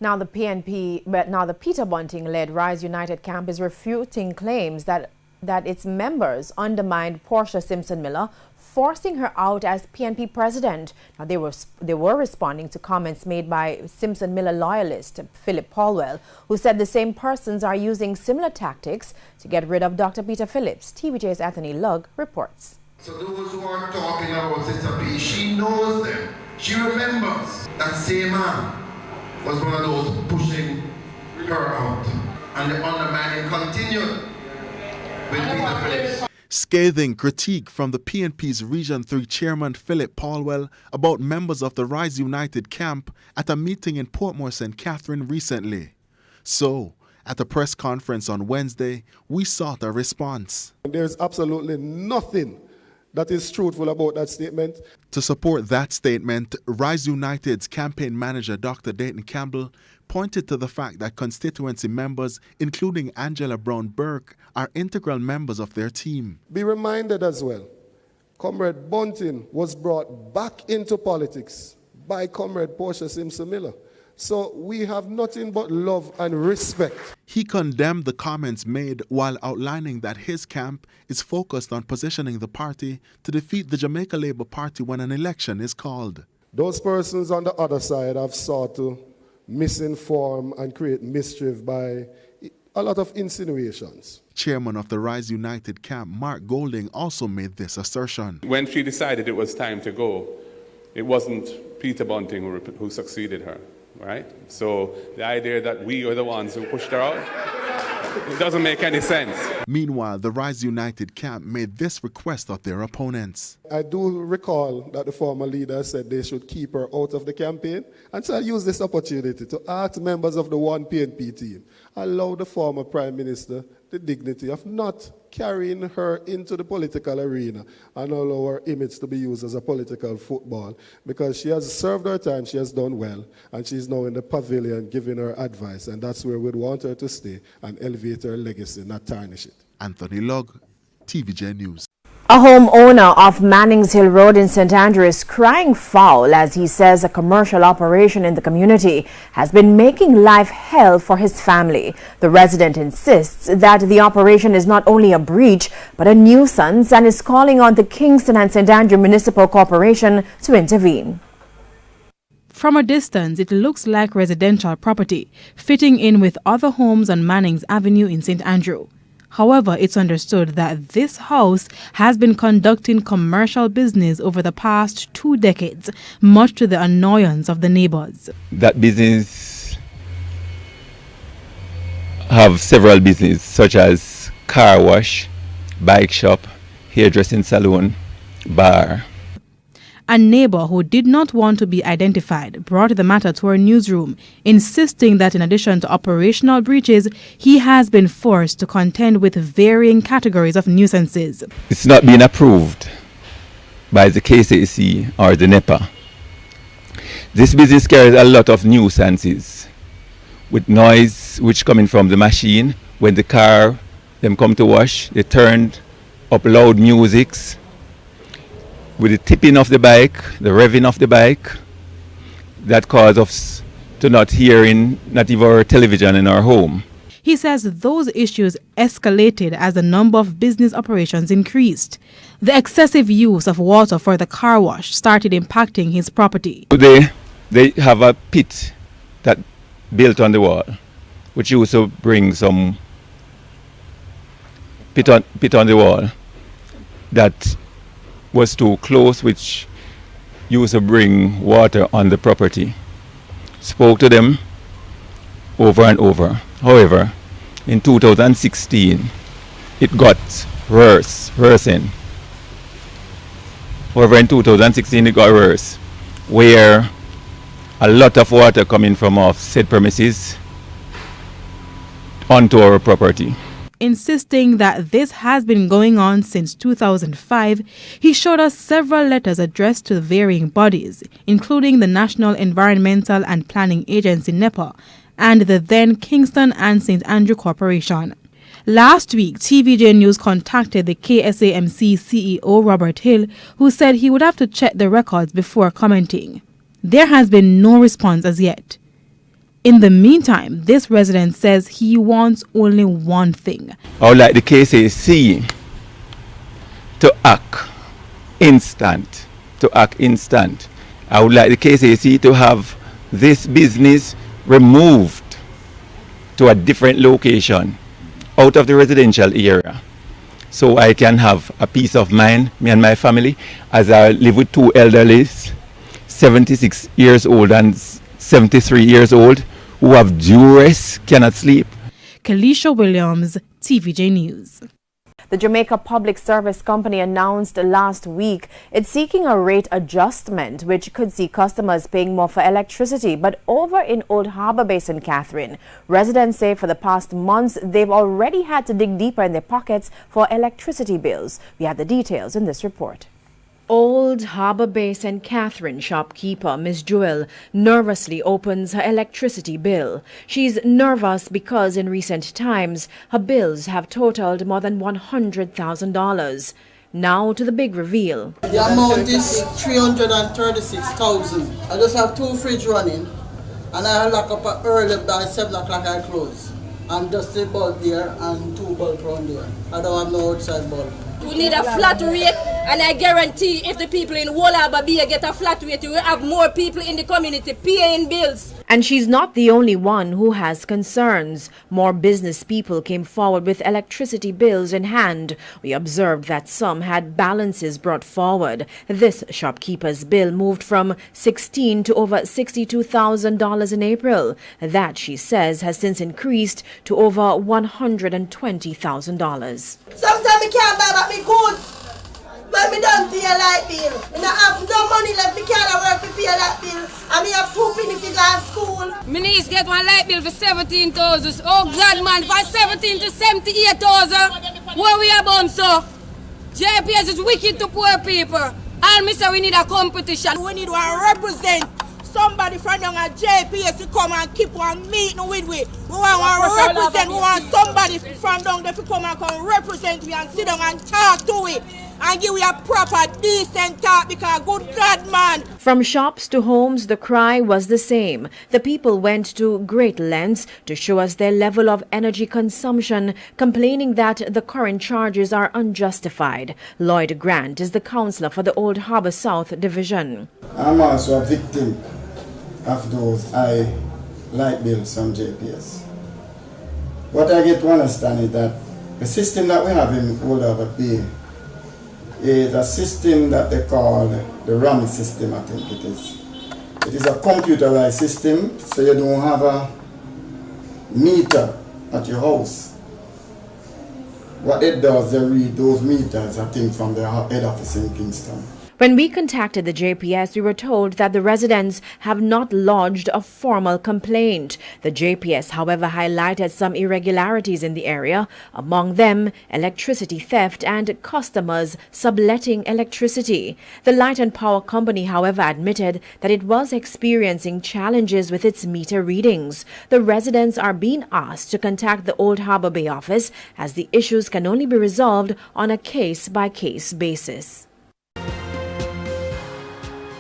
Now the Peter Bunting-led Rise United camp is refuting claims that its members undermined Portia Simpson Miller, forcing her out as PNP president. Now they were responding to comments made by Simpson Miller loyalist Philip Paulwell, who said the same persons are using similar tactics to get rid of Dr. Peter Phillips. TVJ's Anthony Lugg reports. So those who are talking about Sister P, she knows them. She remembers that same man was one of those pushing her out. And the undermining continued with Peter Phillips. Scathing critique from the PNP's Region 3 Chairman Philip Paulwell about members of the Rise United camp at a meeting in Portmore St. Catherine recently. So, at a press conference on Wednesday, we sought a response. There's absolutely nothing that is truthful about that statement. To support that statement, Rise United's campaign manager Dr. Dayton Campbell pointed to the fact that constituency members, including Angela Brown Burke, are integral members of their team. Be reminded as well, Comrade Bunting was brought back into politics by Comrade Portia Simpson Miller. So we have nothing but love and respect. He condemned the comments made while outlining that his camp is focused on positioning the party to defeat the Jamaica Labour Party when an election is called. Those persons on the other side have sought to misinform and create mischief by a lot of insinuations. Chairman of the Rise United camp, Mark Golding, also made this assertion. When she decided it was time to go, it wasn't Peter Bunting who succeeded her. Right? So the idea that we are the ones who pushed her out, it doesn't make any sense. Meanwhile, the Rise United camp made this request of their opponents. I do recall that the former leader said they should keep her out of the campaign, and so I use this opportunity to ask members of the One PNP team, allow the former Prime Minister the dignity of not carrying her into the political arena and allow her image to be used as a political football, because she has served her time, she has done well, and she's now in the pavilion giving her advice, and that's where we'd want her to stay and elevate her legacy, not tarnish it. Anthony Lugg, TVJ News. A homeowner of Mannings Hill Road in St. Andrew is crying foul as he says a commercial operation in the community has been making life hell for his family. The resident insists that the operation is not only a breach but a nuisance and is calling on the Kingston and St. Andrew Municipal Corporation to intervene. From a distance, it looks like residential property, fitting in with other homes on Mannings Avenue in St. Andrew. However, it's understood that this house has been conducting commercial business over the past 2 decades, much to the annoyance of the neighbors. That business have several businesses such as car wash, bike shop, hairdressing salon, bar. A neighbor who did not want to be identified brought the matter to our newsroom, insisting that in addition to operational breaches, he has been forced to contend with varying categories of nuisances. It's not been approved by the KCC or the NEPA. This business carries a lot of nuisances with noise which coming from the machine. When the car, them come to wash, they turned up loud musics. With the tipping of the bike, the revving of the bike, that caused us to not even our television in our home. He says those issues escalated as the number of business operations increased. The excessive use of water for the car wash started impacting his property. They have a pit that built on the wall, which used to bring some pit on the wall that was too close, which used to bring water on the property. Spoke to them over and over. However, in 2016, it got worsening. However, in 2016, it got worse, where a lot of water coming from off said premises onto our property. Insisting that this has been going on since 2005, he showed us several letters addressed to varying bodies, including the National Environmental and Planning Agency NEPA and the then Kingston and St. Andrew Corporation. Last week, TVJ News contacted the KSAMC CEO Robert Hill, who said he would have to check the records before commenting. There has been no response as yet. In the meantime, this resident says he wants only one thing. I would like the KCC to act instant. I would like the KCC to have this business removed to a different location out of the residential area, so I can have a peace of mind, me and my family, as I live with two elderlies, 76 years old and 73 years old, who have duress, cannot sleep. Kalisha Williams, TVJ News. The Jamaica Public Service Company announced last week it's seeking a rate adjustment which could see customers paying more for electricity. But over in Old Harbour Bay, St. Catherine, residents say for the past months they've already had to dig deeper in their pockets for electricity bills. We have the details in this report. Old Harbour Bay, St. Catherine shopkeeper Miss Jewel nervously opens her electricity bill. She's nervous because in recent times her bills have totaled more than $100,000. Now to the big reveal. The amount is $336,000. I just have 2 fridge running and I lock up early by 7 o'clock I close. And just the bulb there and 2 bulbs around there. I don't have no outside bulb. We need a flat rate, and I guarantee if the people in Old Harbour Bay get a flat rate, we will have more people in the community paying bills. And she's not the only one who has concerns. More business people came forward with electricity bills in hand. We observed that some had balances brought forward. This shopkeeper's bill moved from $16,000 to over $62,000 in April. That, she says, has since increased to over $120,000. Sometimes I can't buy back my goods. When me done pay a light bill, and I have no money left, me can't work to pay a light bill, and me have 2 pennies to go to school. My niece get one light bill for $17,000. Oh God, man, for $17,000 to $78,000. What we about, so? JPS is wicked to poor people. And me say we need a competition. We need to represent somebody from young at JPS to come and keep on meeting with we. We want to represent, we want somebody from down there to come and represent we and sit down and talk to we. And give you a proper, decent talk because good God, man. From shops to homes, the cry was the same. The people went to great lengths to show us their level of energy consumption, complaining that the current charges are unjustified. Lloyd Grant is the councillor for the Old Harbour South Division. I'm also a victim of those high light bills from JPS. What I get to understand is that the system that we have in Old Harbour Bay is a system that they call the RAM system, I think it is. It is a computerized system, so you don't have a meter at your house. What it does, they read those meters, I think, from their head office in Kingston. When we contacted the JPS, we were told that the residents have not lodged a formal complaint. The JPS, however, highlighted some irregularities in the area, among them electricity theft and customers subletting electricity. The Light and Power Company, however, admitted that it was experiencing challenges with its meter readings. The residents are being asked to contact the Old Harbour Bay office as the issues can only be resolved on a case-by-case basis.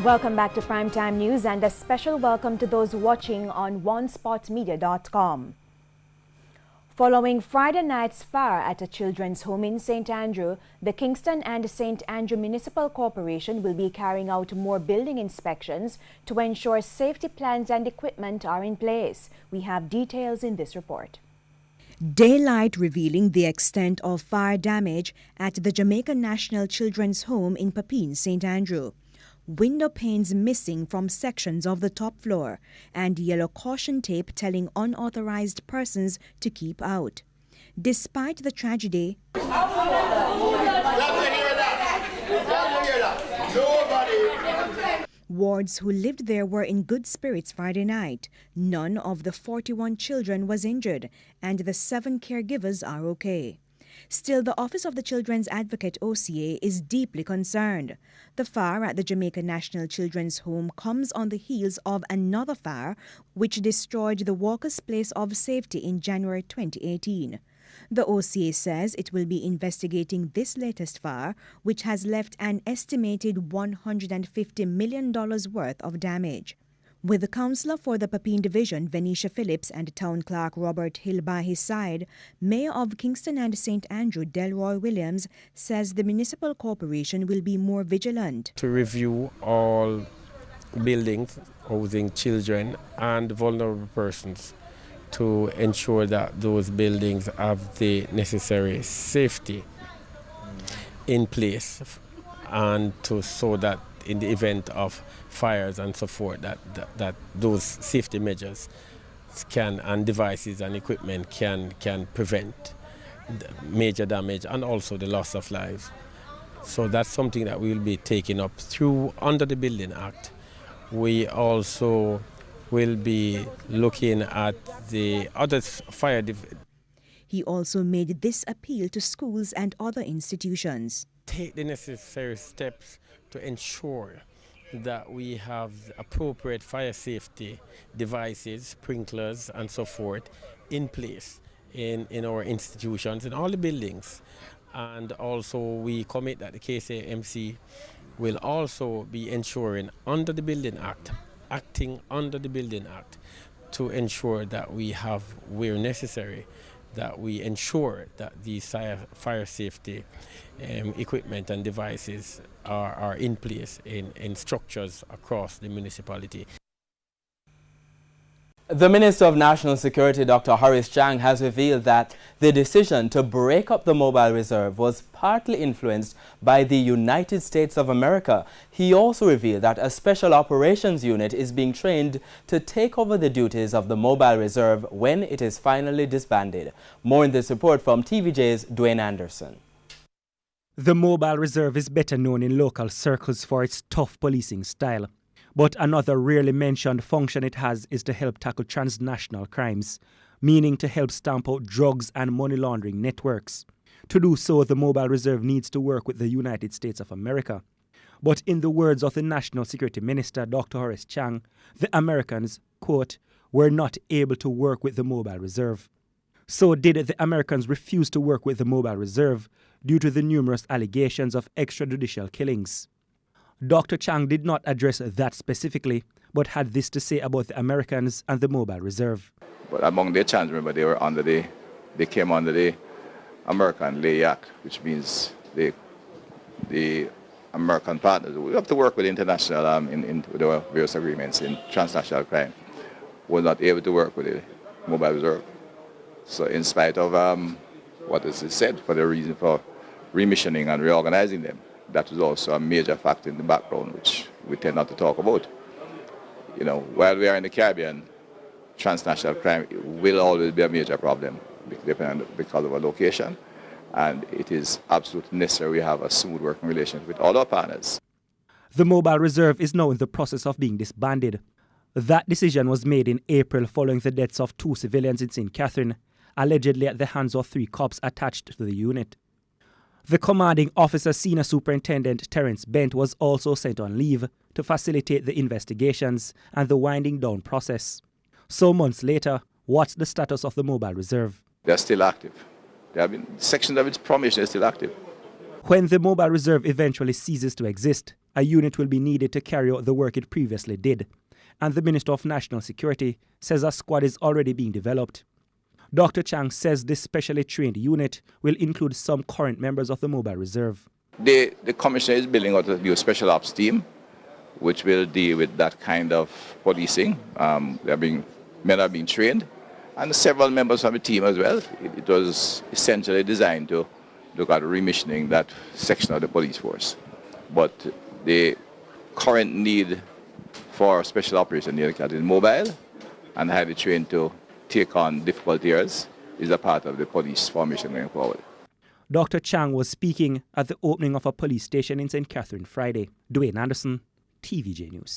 Welcome back to Primetime News and a special welcome to those watching on onespotmedia.com. Following Friday night's fire at a children's home in St. Andrew, the Kingston and St. Andrew Municipal Corporation will be carrying out more building inspections to ensure safety plans and equipment are in place. We have details in this report. Daylight revealing the extent of fire damage at the Jamaica National Children's Home in Papine, St. Andrew. Window panes missing from sections of the top floor and yellow caution tape telling unauthorized persons to keep out. Despite the tragedy, wards who lived there were in good spirits Friday night. None of the 41 children was injured and the 7 caregivers are okay. Still, the Office of the Children's Advocate OCA is deeply concerned. The fire at the Jamaica National Children's Home comes on the heels of another fire which destroyed the Walker's Place of Safety in January 2018. The OCA says it will be investigating this latest fire, which has left an estimated $150 million worth of damage. With the councillor for the Papine Division, Venetia Phillips, and town clerk Robert Hill by his side, Mayor of Kingston and St. Andrew, Delroy Williams, says the municipal corporation will be more vigilant. To review all buildings housing children and vulnerable persons to ensure that those buildings have the necessary safety in place, and so that in the event of fires and so forth, that those safety measures and devices and equipment can prevent major damage and also the loss of lives. So that's something that we will be taking up under the Building Act. We also will be looking at the other fire. He also made this appeal to schools and other institutions. Take the necessary steps to ensure that we have appropriate fire safety devices, sprinklers and so forth in place in our institutions, in all the buildings. And also we commit that the KCMC will also be ensuring under the Building Act, acting under the Building Act, to ensure that we have, where necessary, that we ensure that these fire safety equipment and devices are in place in structures across the municipality. The Minister of National Security, Dr. Horace Chang, has revealed that the decision to break up the mobile reserve was partly influenced by the United States of America. He also revealed that a special operations unit is being trained to take over the duties of the mobile reserve when it is finally disbanded. More in this report from TVJ's Dwayne Anderson. The mobile reserve is better known in local circles for its tough policing style. But another rarely mentioned function it has is to help tackle transnational crimes, meaning to help stamp out drugs and money laundering networks. To do so, the Mobile Reserve needs to work with the United States of America. But in the words of the National Security Minister, Dr. Horace Chang, the Americans, quote, were not able to work with the Mobile Reserve. So did the Americans refuse to work with the Mobile Reserve due to the numerous allegations of extrajudicial killings? Dr. Chang did not address that specifically, but had this to say about the Americans and the Mobile Reserve. But among their chants, remember, they came under the American Lay Act, which means the American partners. We have to work with international with our various agreements in transnational crime. We're not able to work with the Mobile Reserve. So in spite of what is said for the reason for remissioning and reorganizing them, that was also a major factor in the background, which we tend not to talk about. You know, while we are in the Caribbean, transnational crime will always be a major problem because of our location, and it is absolutely necessary we have a smooth working relationship with all our partners. The Mobile Reserve is now in the process of being disbanded. That decision was made in April following the deaths of 2 civilians in St. Catherine, allegedly at the hands of 3 cops attached to the unit. The commanding officer, Senior Superintendent Terence Bent, was also sent on leave to facilitate the investigations and the winding down process. So months later, what's the status of the Mobile Reserve? They're still active. Sections of its formation are still active. When the Mobile Reserve eventually ceases to exist, a unit will be needed to carry out the work it previously did. And the Minister of National Security says a squad is already being developed. Dr. Chang says this specially trained unit will include some current members of the Mobile Reserve. The Commissioner is building out a new special ops team, which will deal with that kind of policing. Men are being trained, and several members from the team as well. It was essentially designed to look at remissioning that section of the police force. But the current need for special operation unit is mobile and highly trained to take on difficult areas is a part of the police formation going forward. Dr. Chang was speaking at the opening of a police station in St. Catherine Friday. Dwayne Anderson, TVJ News.